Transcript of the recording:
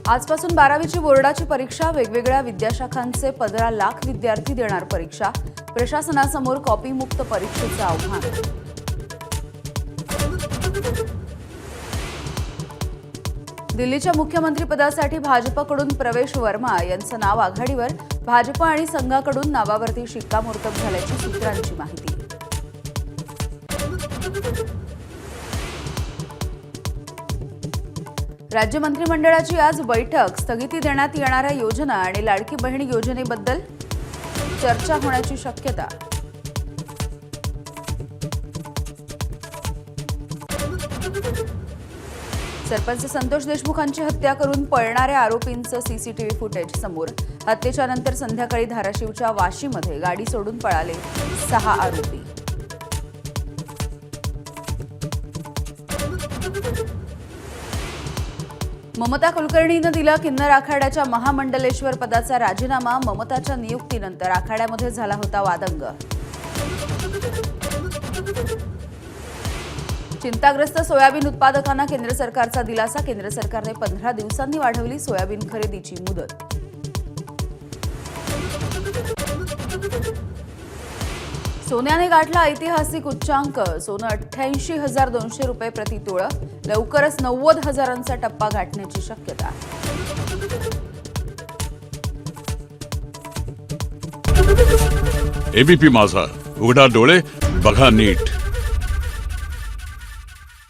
आजपासून 12वीची बोर्डाची परीक्षा, वेगवेगळ्या विद्याशाखांचे 15 लाख विद्यार्थी देणार परीक्षा. प्रशासनासमोर कॉपीमुक्त परीक्षेचं आव्हान. दिल्लीच्या मुख्यमंत्रीपदासाठी भाजपकडून प्रवेश वर्मा यांचं नाव आघाडीवर. भाजप आणि संघाकडून नावावरती शिक्कामोर्तब झाल्याची सूत्रांची माहिती. राज्य मंत्रिमंडळाची आज बैठक. स्थगिती देण्यात येणाऱ्या योजना आणि लाडकी बहीण योजनेबद्दल चर्चा होण्याची शक्यता. सरपंच संतोष देशमुखांची हत्या करून पळणाऱ्या आरोपींचं सीसीटीव्ही फुटेज समोर. हत्येच्या नंतर संध्याकाळी धाराशिवच्या वाशीमध्ये गाडी सोडून पळाले 6 आरोपी. ममता कुलकर्णीनं दिला किन्नर आखाड्याच्या महामंडलेश्वर पदाचा राजीनामा. ममताच्या नियुक्तीनंतर आखाड्यामध्ये झाला होता वादंग. चिंताग्रस्त सोयाबीन उत्पादकांना केंद्र सरकारचा दिलासा. केंद्र सरकारने 15 दिवसांनी वाढवली सोयाबीन खरेदीची मुदत. सोन्याने गाठला ऐतिहासिक उच्चांक. सोनं 88,200 रुपये प्रति तोळा. लवकरच 90,000चा टप्पा गाठण्याची शक्यता. एबीपी माझा, उघडा डोळे बघा नीट.